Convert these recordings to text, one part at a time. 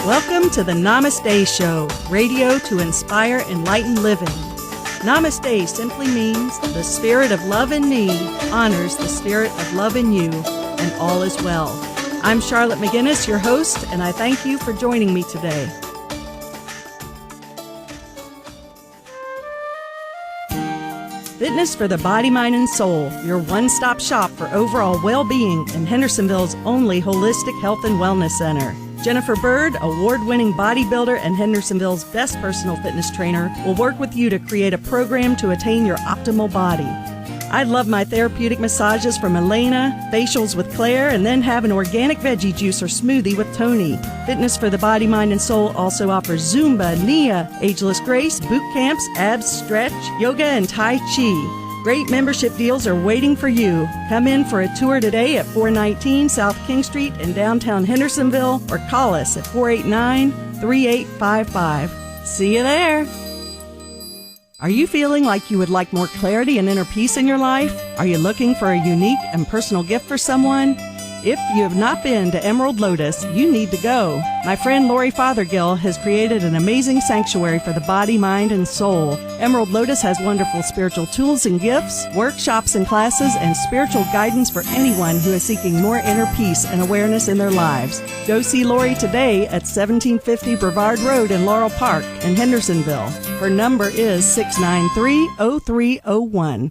Welcome to the Namaste Show, radio to inspire enlightened living. Namaste simply means the spirit of love in me honors the spirit of love in you, and all is well. I'm Charlotte McGinnis, your host, and I thank you for joining me today. Fitness for the body, mind, and soul, your one-stop shop for overall well-being in Hendersonville's only holistic health and wellness center. Jennifer Bird, award-winning bodybuilder and Hendersonville's best personal fitness trainer, will work with you to create a program to attain your optimal body. I love my therapeutic massages from Elena, facials with Claire, and then have an organic veggie juice or smoothie with Tony. Fitness for the body, mind, and soul also offers Zumba, Nia, Ageless Grace, boot camps, abs, stretch, yoga, and Tai Chi. Great membership deals are waiting for you. Come in for a tour today at 419 South King Street in downtown Hendersonville or call us at 489-3855. See you there. Are you feeling like you would like more clarity and inner peace in your life? Are you looking for a unique and personal gift for someone? If you have not been to Emerald Lotus, you need to go. My friend Lori Fothergill has created an amazing sanctuary for the body, mind, and soul. Emerald Lotus has wonderful spiritual tools and gifts, workshops and classes, and spiritual guidance for anyone who is seeking more inner peace and awareness in their lives. Go see Lori today at 1750 Brevard Road in Laurel Park in Hendersonville. Her number is 693-0301.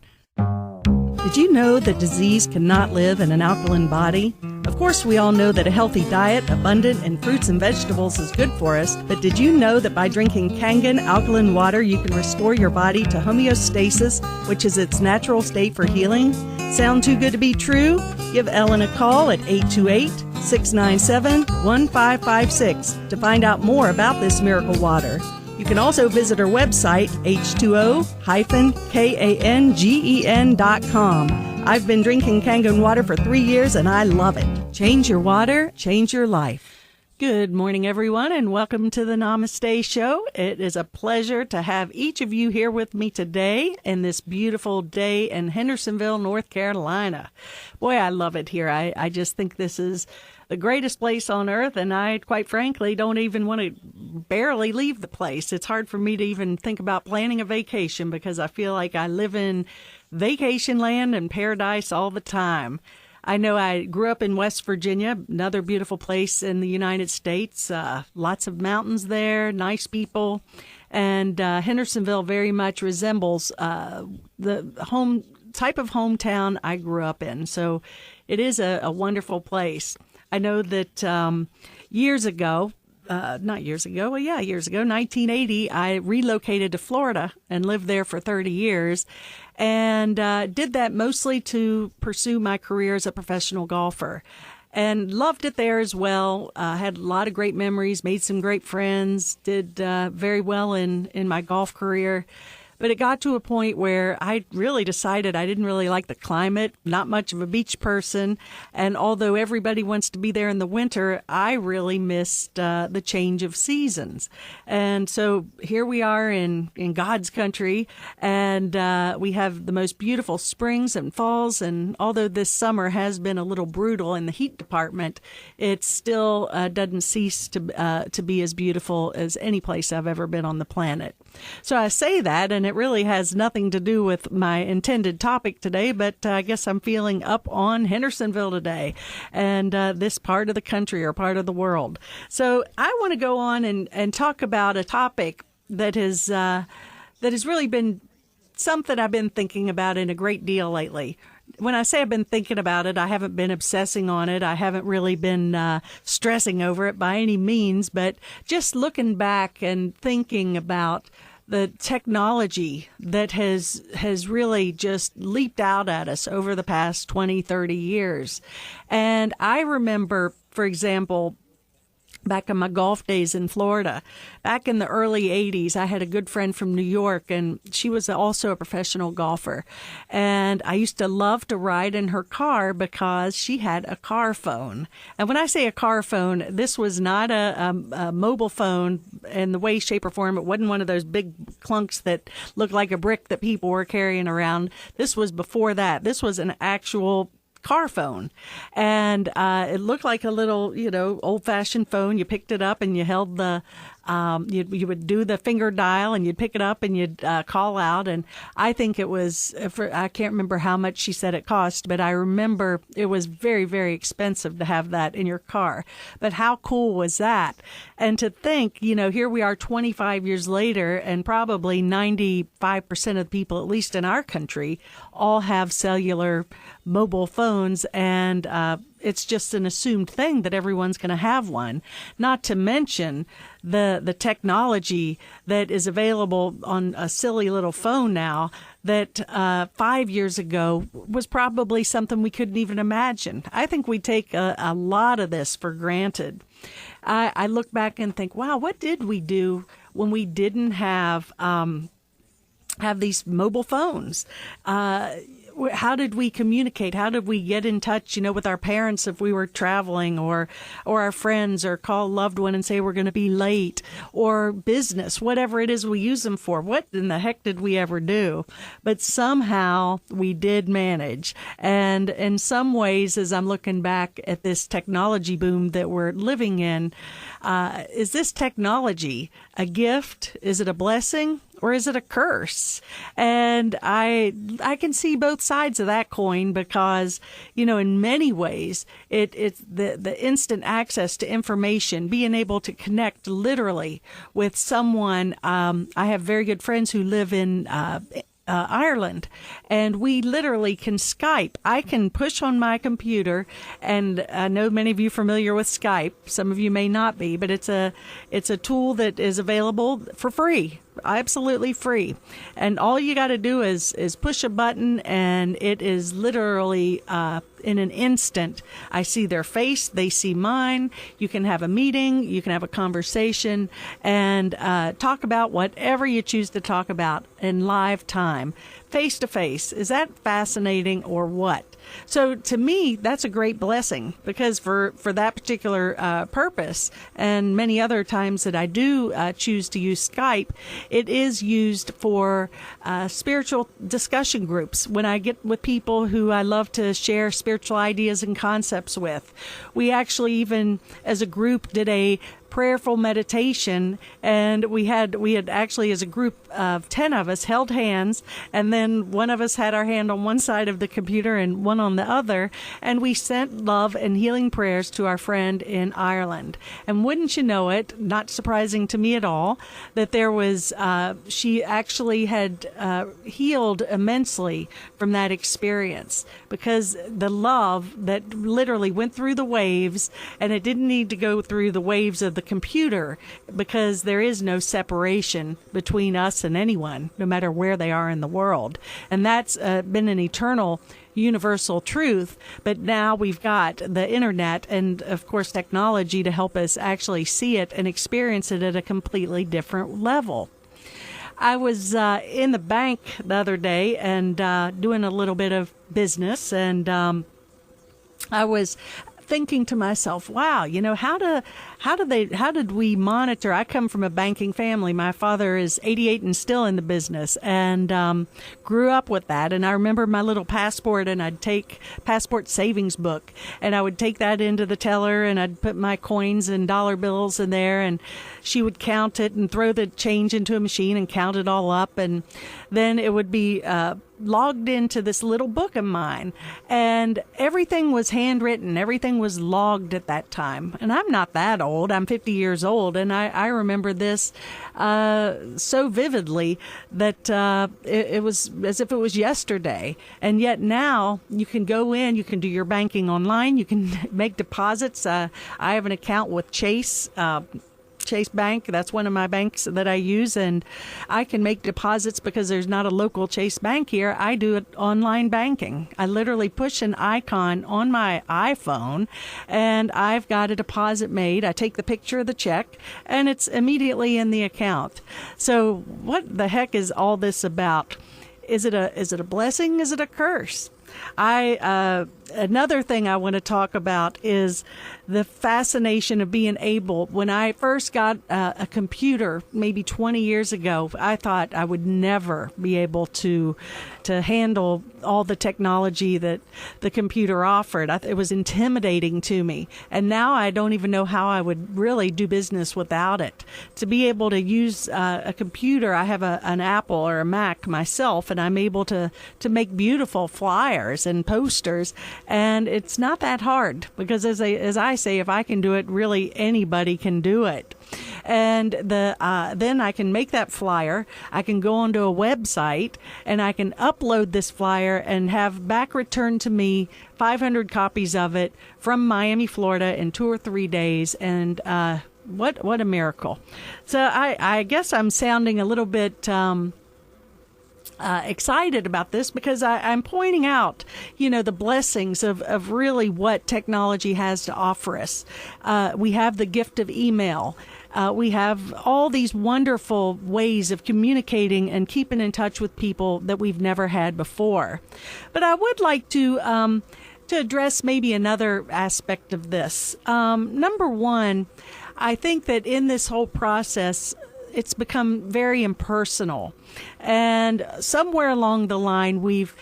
Did you know that disease cannot live in an alkaline body? Of course, we all know that a healthy diet, abundant in fruits and vegetables, is good for us, but did you know that by drinking Kangen alkaline water, you can restore your body to homeostasis, which is its natural state for healing? Sound too good to be true? Give Ellen a call at 828-697-1556 to find out more about this miracle water. You can also visit our website, h2o-kangen.com. I've been drinking Kangen water for 3 years, and I love it. Change your water, change your life. Good morning, everyone, and welcome to the Namaste Show. It is a pleasure to have each of you here with me today in this beautiful day in Hendersonville, North Carolina. Boy, I love it here. I just think this is the greatest place on earth, and I, quite frankly, don't even want to barely leave the place. It's hard for me to even think about planning a vacation because I feel like I live in vacation land and paradise all the time. I know I grew up in West Virginia, another beautiful place in the United States. Lots of mountains there, nice people, and Hendersonville very much resembles the home type of hometown I grew up in. So it is a wonderful place. I know that years ago, 1980, I relocated to Florida and lived there for 30 years and did that mostly to pursue my career as a professional golfer and loved it there as well. Had a lot of great memories, made some great friends, did very well in my golf career. But it got to a point where I really decided I didn't really like the climate, not much of a beach person. And although everybody wants to be there in the winter, I really missed the change of seasons. And so here we are in God's country, and we have the most beautiful springs and falls. And although this summer has been a little brutal in the heat department, it still doesn't cease to be as beautiful as any place I've ever been on the planet. So I say that, and it really has nothing to do with my intended topic today, but I guess I'm feeling up on Hendersonville today and this part of the country or part of the world. So I want to go on and talk about a topic that has really been something I've been thinking about in a great deal lately. When I say I've been thinking about it, I haven't been obsessing on it. I haven't really been stressing over it by any means, but just looking back and thinking about the technology that has really just leaped out at us over the past 20, 30 years. And I remember, for example, back in my golf days in Florida, back in the early 80s, I had a good friend from New York, and she was also a professional golfer. And I used to love to ride in her car because she had a car phone. And when I say a car phone, this was not a mobile phone in the way, shape, or form. It wasn't one of those big clunks that looked like a brick that people were carrying around. This was before that. This was an actual car phone. And it looked like a little, old-fashioned phone. You picked it up and you held the you would do the finger dial and you'd pick it up and you'd call out. And I think it was, I can't remember how much she said it cost, but I remember it was very, very expensive to have that in your car. But how cool was that? And to think, here we are 25 years later, and probably 95% of the people, at least in our country, all have cellular mobile phones, and it's just an assumed thing that everyone's going to have one. Not to mention the technology that is available on a silly little phone now that 5 years ago was probably something we couldn't even imagine. I think we take a lot of this for granted. I look back and think, wow, what did we do when we didn't have these mobile phones? How did we communicate? How did we get in touch, with our parents if we were traveling, or our friends, or call a loved one and say we're going to be late, or business, whatever it is we use them for? What in the heck did we ever do? But somehow we did manage. And in some ways, as I'm looking back at this technology boom that we're living in, is this technology a gift? Is it a blessing? Or is it a curse? And I can see both sides of that coin, because, in many ways, it's the instant access to information, being able to connect literally with someone. I have very good friends who live in Ireland, and we literally can Skype. I can push on my computer, and I know many of you are familiar with Skype. Some of you may not be, but it's a tool that is available for free. Absolutely free. And all you got to do is push a button, and it is literally in an instant. I see their face, they see mine. You can have a meeting, you can have a conversation, and talk about whatever you choose to talk about in live time, face to face. Is that fascinating or what? So to me, that's a great blessing, because for that particular purpose, and many other times that I do choose to use Skype, it is used for spiritual discussion groups. When I get with people who I love to share spiritual ideas and concepts with, we actually even as a group did a prayerful meditation, and we had actually, as a group of 10 of us, held hands, and then one of us had our hand on one side of the computer and one on the other, and we sent love and healing prayers to our friend in Ireland. And wouldn't you know it, not surprising to me at all, that there was she actually had healed immensely from that experience, because the love that literally went through the waves, and it didn't need to go through the waves of the computer, because there is no separation between us and anyone, no matter where they are in the world. And that's been an eternal universal truth. But now we've got the internet and, of course, technology to help us actually see it and experience it at a completely different level. I was in the bank the other day and doing a little bit of business, and I was thinking to myself, wow, how did we monitor? I come from a banking family. My father is 88 and still in the business, and grew up with that. And I remember my little passport, and I'd take passport savings book, and I would take that into the teller, and I'd put my coins and dollar bills in there, and she would count it and throw the change into a machine and count it all up, and then it would be logged into this little book of mine, and everything was handwritten. Everything was logged at that time. And I'm not that old. I'm 50 years old. And I remember this so vividly that it was as if it was yesterday. And yet now you can go in, you can do your banking online, you can make deposits. I have an account with Chase Bank. That's one of my banks that I use, and I can make deposits because there's not a local Chase Bank here. I do it online banking. I literally push an icon on my iPhone, and I've got a deposit made. I take the picture of the check, and it's immediately in the account. So what the heck is all this about? Is it a blessing? Is it a curse? Another thing I want to talk about is the fascination of being able. When I first got a computer maybe 20 years ago, I thought I would never be able to to handle all the technology that the computer offered. It was intimidating to me. And now I don't even know how I would really do business without it. To be able to use a computer, I have an Apple or a Mac myself, and I'm able to make beautiful flyers and posters. And it's not that hard because, as I say, if I can do it, really anybody can do it. And then I can make that flyer. I can go onto a website and I can upload this flyer and have back returned to me 500 copies of it from Miami, Florida in 2 or 3 days. And what a miracle! So I guess I'm sounding a little bit excited about this because I'm pointing out, the blessings of really what technology has to offer us. We have the gift of email. We have all these wonderful ways of communicating and keeping in touch with people that we've never had before. But I would like to address maybe another aspect of this. Number one, I think that in this whole process, it's become very impersonal. And somewhere along the line, we've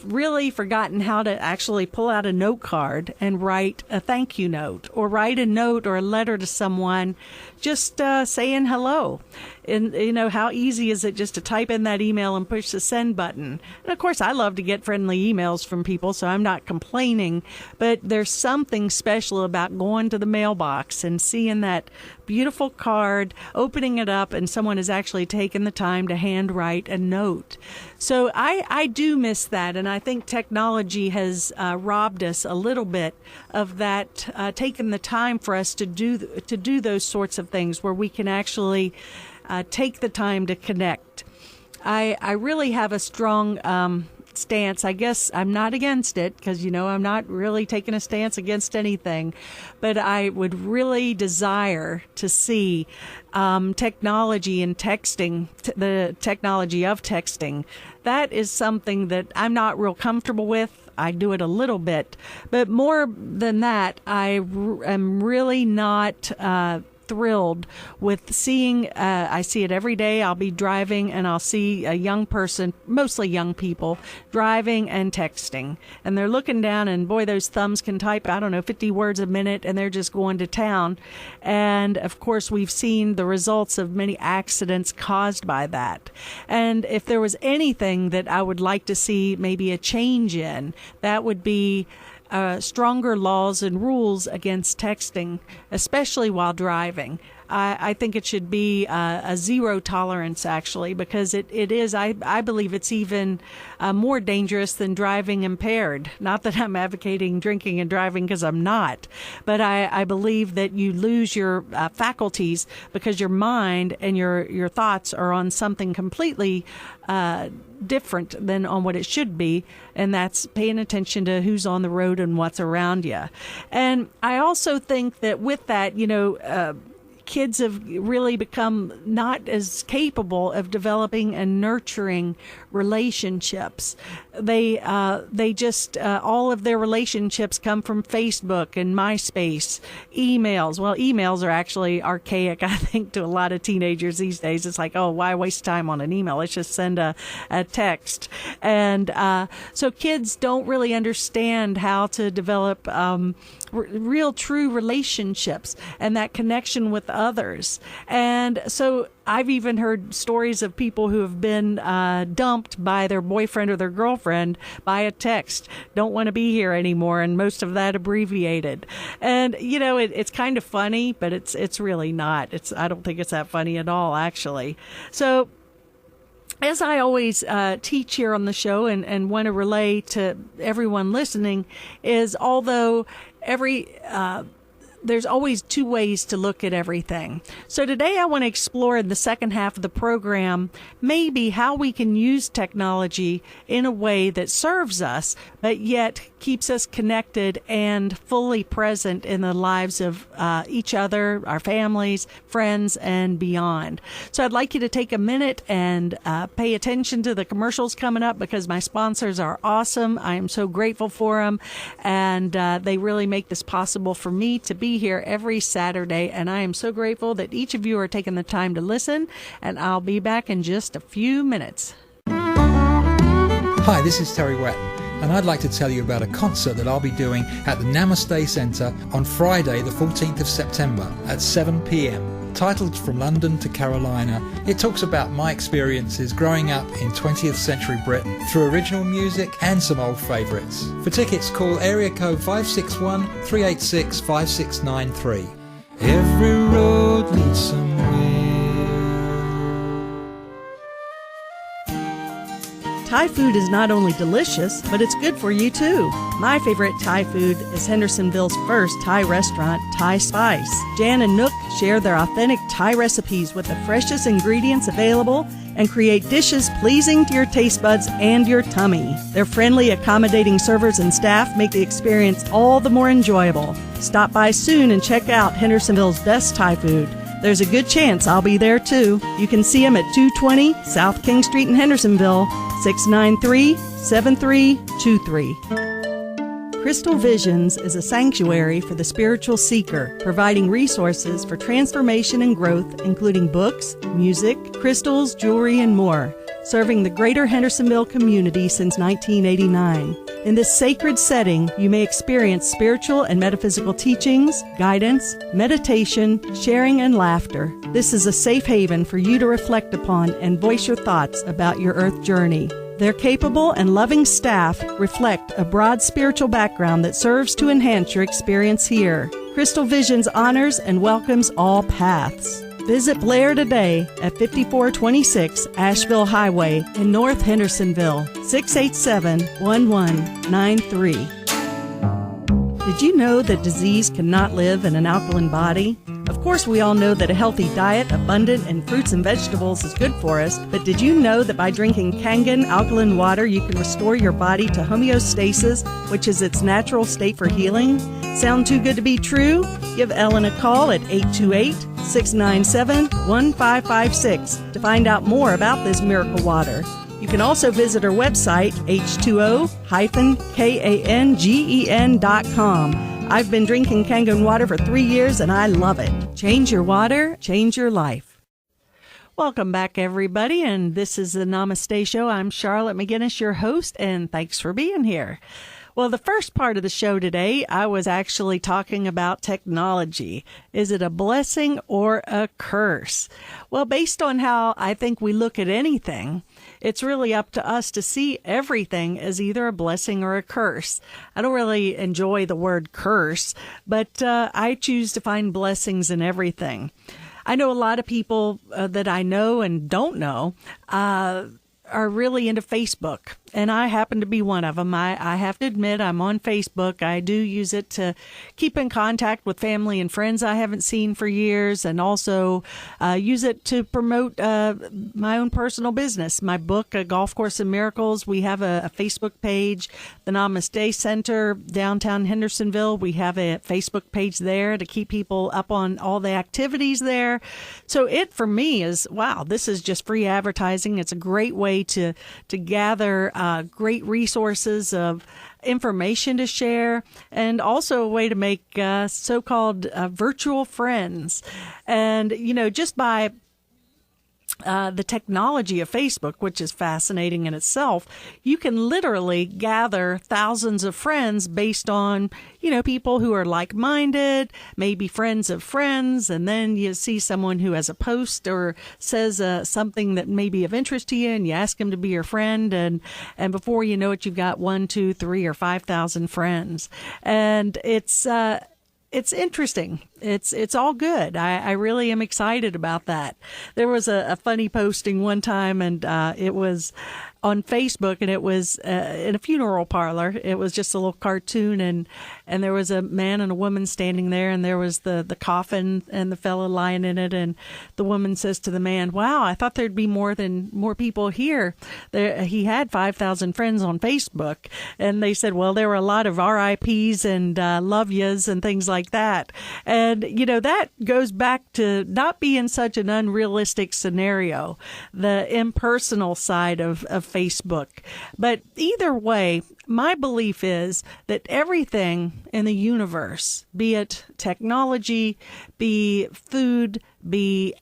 really forgotten how to actually pull out a note card and write a thank you note, or write a note or a letter to someone just saying hello. And, how easy is it just to type in that email and push the send button? And, of course, I love to get friendly emails from people, so I'm not complaining. But there's something special about going to the mailbox and seeing that beautiful card, opening it up, and someone has actually taken the time to handwrite a note. So I do miss that, and I think technology has robbed us a little bit of that, taking the time for us to do those sorts of things where we can actually take the time to connect. I really have a strong stance. I guess I'm not against it because, I'm not really taking a stance against anything, but I would really desire to see technology and texting, the technology of texting. That is something that I'm not real comfortable with. I do it a little bit, but more than that, I am really not thrilled with seeing, I see it every day. I'll be driving and I'll see a young person, mostly young people, driving and texting. And they're looking down and boy, those thumbs can type, 50 words a minute, and they're just going to town. And of course, we've seen the results of many accidents caused by that. And if there was anything that I would like to see maybe a change in, that would be stronger laws and rules against texting, especially while driving. I think it should be a zero tolerance, actually, because it is, I believe it's even more dangerous than driving impaired. Not that I'm advocating drinking and driving, because I'm not, but I believe that you lose your faculties because your mind and your thoughts are on something completely different than on what it should be, and that's paying attention to who's on the road and what's around you. And I also think that with that, kids have really become not as capable of developing and nurturing relationships. They just all of their relationships come from Facebook and MySpace, emails. Well, emails are actually archaic, I think, to a lot of teenagers these days. It's like, oh, why waste time on an email? Let's just send a text. And so kids don't really understand how to develop real, true relationships and that connection with others. And so I've even heard stories of people who have been dumped by their boyfriend or their girlfriend by a text. Don't want to be here anymore, and most of that abbreviated. And it's kind of funny, but it's really not. I don't think it's that funny at all, actually. So, as I always teach here on the show and want to relay to everyone listening, is although there's always two ways to look at everything. So today I want to explore in the second half of the program maybe how we can use technology in a way that serves us, but yet keeps us connected and fully present in the lives of each other, our families, friends, and beyond. So I'd like you to take a minute and pay attention to the commercials coming up, because my sponsors are awesome. I am so grateful for them, and they really make this possible for me to be here every Saturday, and I am so grateful that each of you are taking the time to listen, and I'll be back in just a few minutes. Hi, this is Terry Wetton, and I'd like to tell you about a concert that I'll be doing at the Namaste Centre on Friday the 14th of September at 7 p.m. Titled From London to Carolina, it talks about my experiences growing up in 20th century Britain through original music and some old favourites. For tickets, call area code 561-386-5693. Every road leads somewhere. Thai food is not only delicious, but it's good for you too. My favorite Thai food is Hendersonville's first Thai restaurant, Thai Spice. Jan and Nook share their authentic Thai recipes with the freshest ingredients available and create dishes pleasing to your taste buds and your tummy. Their friendly, accommodating servers and staff make the experience all the more enjoyable. Stop by soon and check out Hendersonville's best Thai food. There's a good chance I'll be there too. You can see them at 220 South King Street in Hendersonville, 693-7323. Crystal Visions is a sanctuary for the spiritual seeker, providing resources for transformation and growth, including books, music, crystals, jewelry, and more, serving the greater Hendersonville community since 1989. In this sacred setting, you may experience spiritual and metaphysical teachings, guidance, meditation, sharing, and laughter. This is a safe haven for you to reflect upon and voice your thoughts about your earth journey. Their capable and loving staff reflect a broad spiritual background that serves to enhance your experience here. Crystal Visions honors and welcomes all paths. Visit Blair today at 5426 Asheville Highway in North Hendersonville, 687-1193. Did you know that disease cannot live in an alkaline body? Of course, we all know that a healthy diet, abundant in fruits and vegetables, is good for us, but did you know that by drinking Kangen alkaline water, you can restore your body to homeostasis, which is its natural state for healing? Sound too good to be true? Give Ellen a call at 828-697-1556 to find out more about this miracle water. You can also visit her website, h2o-kangen.com. I've been drinking Kangen water for 3 years and I love it. Change your water, change your life. Welcome back, everybody, and this is the Namaste Show. I'm Charlotte McGinnis, your host, and thanks for being here. Well, the first part of the show today, I was actually talking about technology. Is it a blessing or a curse? Well, based on how I think we look at anything, it's really up to us to see everything as either a blessing or a curse. I don't really enjoy the word curse, but I choose to find blessings in everything. I know a lot of people that I know and don't know are really into Facebook, and I happen to be one of them. I have to admit I'm on Facebook. I do use it to keep in contact with family and friends I haven't seen for years, and also use it to promote my own personal business. My book, A Golf Course of Miracles, we have a Facebook page. The Namaste Center, downtown Hendersonville, we have a Facebook page there to keep people up on all the activities there. So it, for me, is, wow, this is just free advertising. It's a great way to gather great resources of information to share, and also a way to make so-called virtual friends. And, you know, just by the technology of Facebook, which is fascinating in itself, you can literally gather thousands of friends based on, you know, people who are like-minded, maybe friends of friends, and then you see someone who has a post or says something that may be of interest to you, and you ask them to be your friend, and before you know it, you've got 1, 2, 3, or 5,000 friends. And it's interesting. It's all good. I really am excited about that. There was a funny posting one time, and it was on Facebook, and it was in a funeral parlor. It was just a little cartoon, and there was a man and a woman standing there, and there was the coffin and the fellow lying in it, and the woman says to the man, "Wow, I thought there'd be more people here." He had 5,000 friends on Facebook, and they said, well, there were a lot of RIPs and love yas and things like that. And, you know, that goes back to not being such an unrealistic scenario, the impersonal side of Facebook. But either way, my belief is that everything in the universe, be it technology, be food, be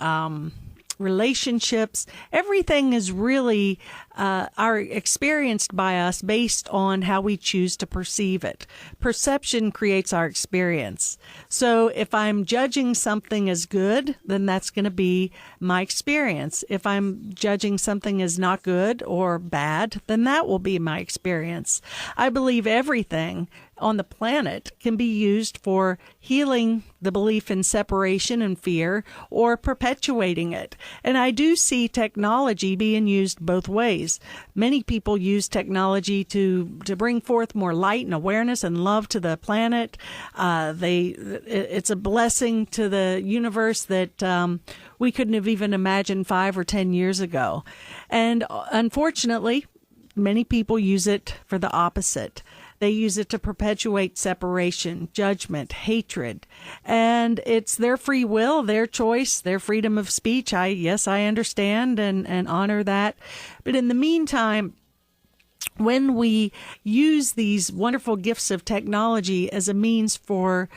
relationships, everything is really are experienced by us based on how we choose to perceive it. Perception creates our experience. So if I'm judging something as good, then that's going to be my experience. If I'm judging something as not good or bad, then that will be my experience. I believe everything on the planet can be used for healing the belief in separation and fear or perpetuating it. And I do see technology being used both ways. Many people use technology to bring forth more light and awareness and love to the planet. It's a blessing to the universe that we couldn't have even imagined 5 or 10 years ago. And unfortunately, many people use it for the opposite. They use it to perpetuate separation, judgment, hatred. And it's their free will, their choice, their freedom of speech. I understand and honor that. But in the meantime, when we use these wonderful gifts of technology as a means for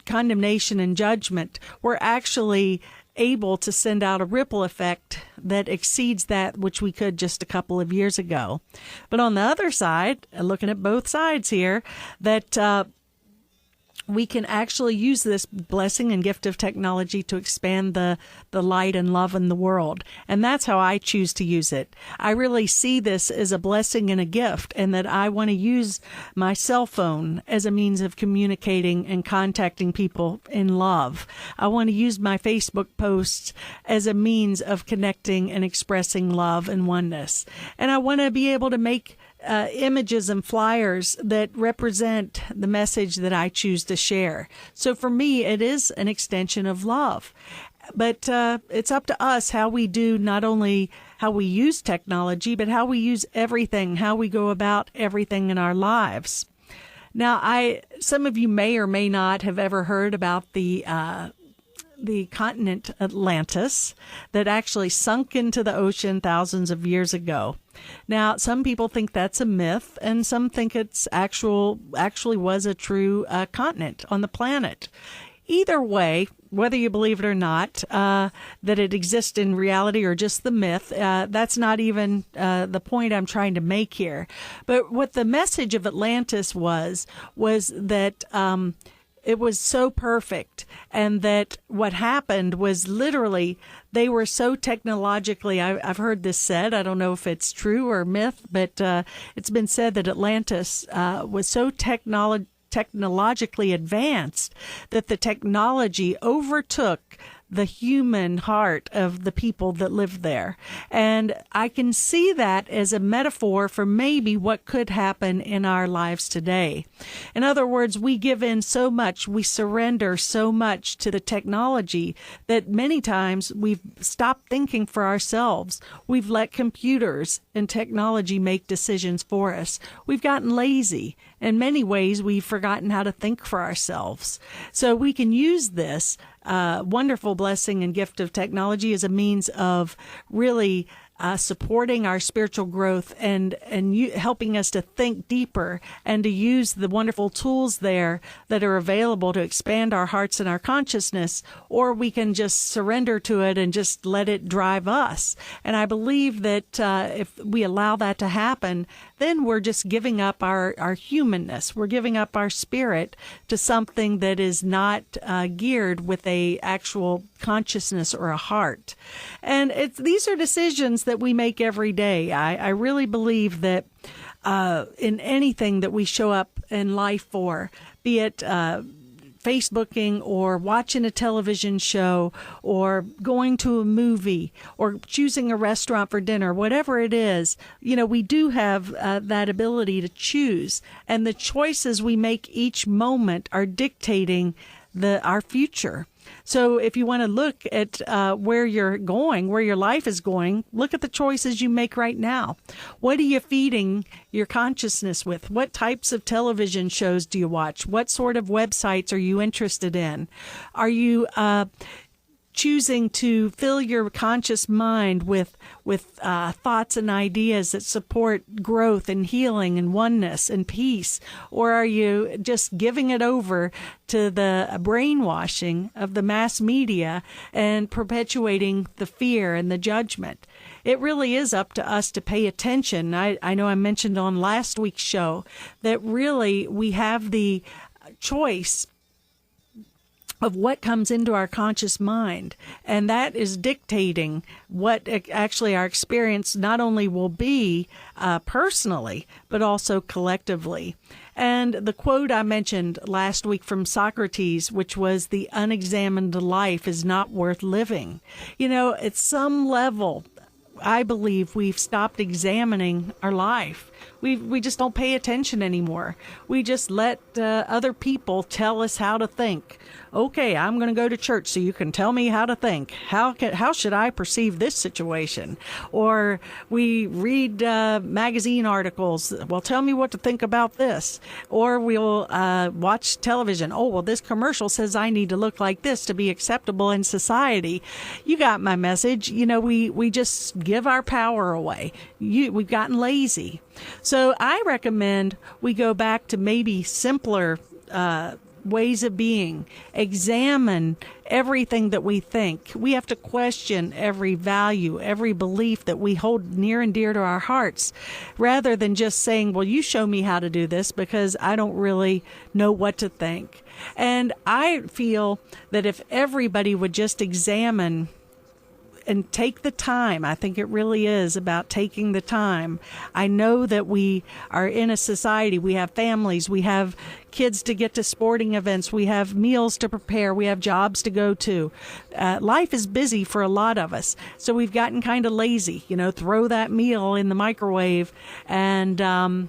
condemnation and judgment, we're actually able to send out a ripple effect that exceeds that which we could just a couple of years ago. But on the other side, looking at both sides here, that we can actually use this blessing and gift of technology to expand the light and love in the world. And that's how I choose to use it. I really see this as a blessing and a gift, and that I want to use my cell phone as a means of communicating and contacting people in love. I want to use my Facebook posts as a means of connecting and expressing love and oneness. And I want to be able to make images and flyers that represent the message that I choose to share. So for me, it is an extension of love. But it's up to us how we do, not only how we use technology, but how we use everything, how we go about everything in our lives. Now, some of you may or may not have ever heard about the continent Atlantis that actually sunk into the ocean thousands of years ago. Now, some people think that's a myth, and some think it's actually was a true continent on the planet. Either way, whether you believe it or not, that it exists in reality or just the myth, that's not even the point I'm trying to make here. But what the message of Atlantis was that it was so perfect, and that what happened was literally they were so technologically, I've heard this said, I don't know if it's true or myth, but it's been said that Atlantis was so technologically advanced that the technology overtook the human heart of the people that lived there. And I can see that as a metaphor for maybe what could happen in our lives today. In other words, we give in so much, we surrender so much to the technology that many times we've stopped thinking for ourselves. We've let computers and technology make decisions for us. We've gotten lazy. In many ways, we've forgotten how to think for ourselves. So we can use this wonderful blessing and gift of technology as a means of really supporting our spiritual growth and helping us to think deeper and to use the wonderful tools there that are available to expand our hearts and our consciousness, or we can just surrender to it and just let it drive us. And I believe that if we allow that to happen, then we're just giving up our humanness. We're giving up our spirit to something that is not geared with a actual consciousness or a heart. And these are decisions that we make every day. I really believe that in anything that we show up in life for, be it Facebooking or watching a television show or going to a movie or choosing a restaurant for dinner, whatever it is, we do have that ability to choose. And the choices we make each moment are dictating our future. So if you want to look at where you're going, where your life is going, look at the choices you make right now. What are you feeding your consciousness with? What types of television shows do you watch? What sort of websites are you interested in? Are you choosing to fill your conscious mind with thoughts and ideas that support growth and healing and oneness and peace? Or are you just giving it over to the brainwashing of the mass media and perpetuating the fear and the judgment? it really is up to us to pay attention. I know I mentioned on last week's show that really we have the choice of what comes into our conscious mind, and that is dictating what actually our experience not only will be personally, but also collectively. And the quote I mentioned last week from Socrates, which was, "The unexamined life is not worth living." You know, at some level, I believe we've stopped examining our life. We just don't pay attention anymore. We just let other people tell us how to think. Okay, I'm going to go to church so you can tell me how to think. How should I perceive this situation? Or we read magazine articles. Well, tell me what to think about this. Or we'll watch television. Oh, well, this commercial says I need to look like this to be acceptable in society. You got my message. You know, we just give our power away. We've gotten lazy. So I recommend we go back to maybe simpler ways of being. Examine everything that we think. We have to question every value, every belief that we hold near and dear to our hearts, rather than just saying, well, you show me how to do this, because I don't really know what to think. And I feel that if everybody would just examine and take the time, I think it really is about taking the time. I know that we are in a society, we have families, we have kids to get to sporting events, we have meals to prepare, we have jobs to go to. Life is busy for a lot of us, so we've gotten kind of lazy. You know, throw that meal in the microwave and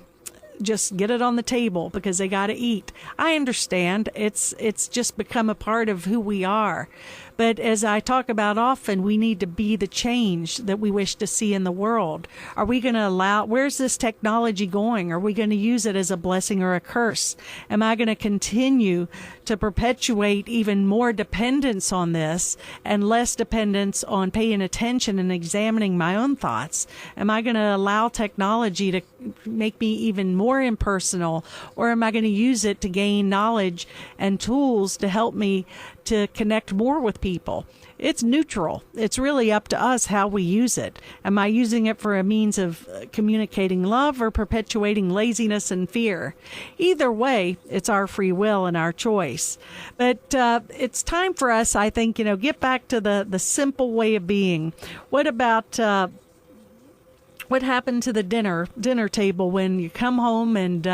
just get it on the table because they got to eat. I understand. It's just become a part of who we are. But as I talk about often, we need to be the change that we wish to see in the world. Are we going to where's this technology going? Are we going to use it as a blessing or a curse? Am I going to continue to perpetuate even more dependence on this and less dependence on paying attention and examining my own thoughts? Am I going to allow technology to make me even more impersonal, or am I going to use it to gain knowledge and tools to help me to connect more with people? It's neutral. It's really up to us how we use it. Am I using it for a means of communicating love or perpetuating laziness and fear? Either way, it's our free will and our choice. But it's time for us, I think, get back to the simple way of being. What about what happened to the dinner table when you come home and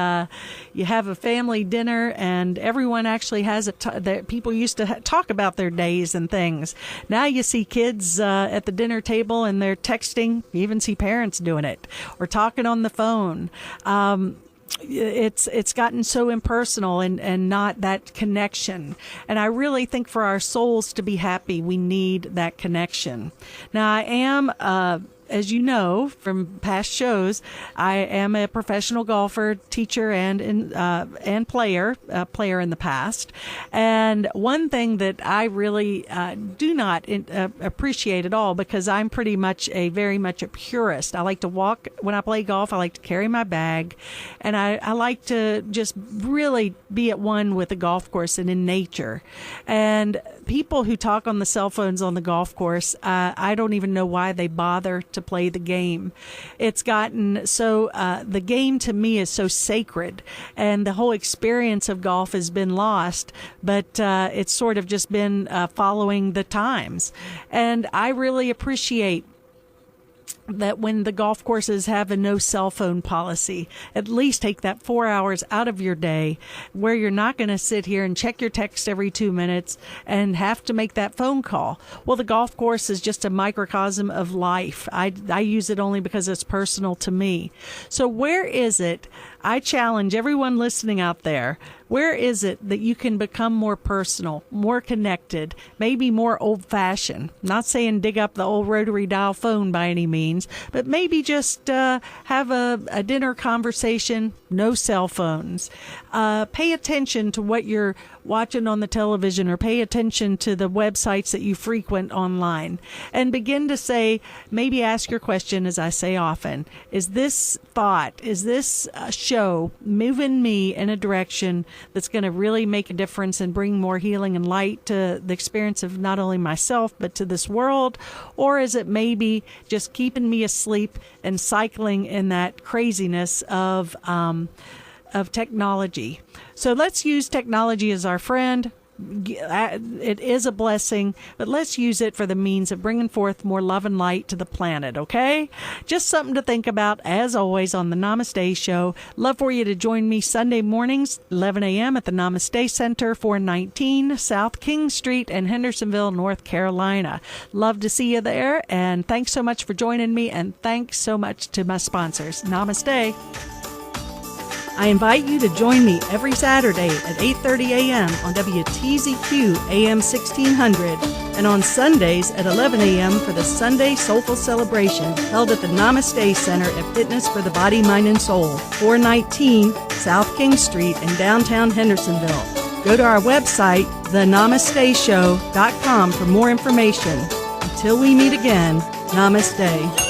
you have a family dinner and everyone actually has that people used to talk about their days and things. Now you see kids at the dinner table and they're texting. You even see parents doing it or talking on the phone. It's gotten so impersonal and not that connection. And I really think for our souls to be happy, we need that connection. Now, I am as you know from past shows, I am a professional golfer, teacher, and player in the past. And one thing that I really do not appreciate at all, because I'm pretty much very much a purist. I like to walk when I play golf. I like to carry my bag, and I like to just really be at one with the golf course and in nature. And people who talk on the cell phones on the golf course, I don't even know why they bother to play the game. It's gotten so, the game to me is so sacred, and the whole experience of golf has been lost, but it's sort of just been following the times. And I really appreciate that when the golf courses have a no cell phone policy, at least take that 4 hours out of your day where you're not going to sit here and check your text every 2 minutes and have to make that phone call. Well, the golf course is just a microcosm of life. I use it only because it's personal to me. So where is it? I challenge everyone listening out there, where is it that you can become more personal, more connected, maybe more old-fashioned? Not saying dig up the old rotary dial phone by any means, but maybe just have a dinner conversation, no cell phones. Pay attention to what you're watching on the television, or pay attention to the websites that you frequent online, and begin to say, maybe ask your question, as I say often, is this thought, is this show moving me in a direction that's going to really make a difference and bring more healing and light to the experience of not only myself but to this world? Or is it maybe just keeping me asleep and cycling in that craziness of technology? So let's use technology as our friend. It is a blessing, but let's use it for the means of bringing forth more love and light to the planet, okay? Just something to think about, as always, on the Namaste Show. Love for you to join me Sunday mornings, 11 a.m. at the Namaste Center, 419 South King Street in Hendersonville, North Carolina. Love to see you there, and thanks so much for joining me, and thanks so much to my sponsors. Namaste. I invite you to join me every Saturday at 8:30 a.m. on WTZQ AM 1600 and on Sundays at 11 a.m. for the Sunday Soulful Celebration held at the Namaste Center at Fitness for the Body, Mind, and Soul, 419 South King Street in downtown Hendersonville. Go to our website, thenamasteshow.com, for more information. Until we meet again, Namaste.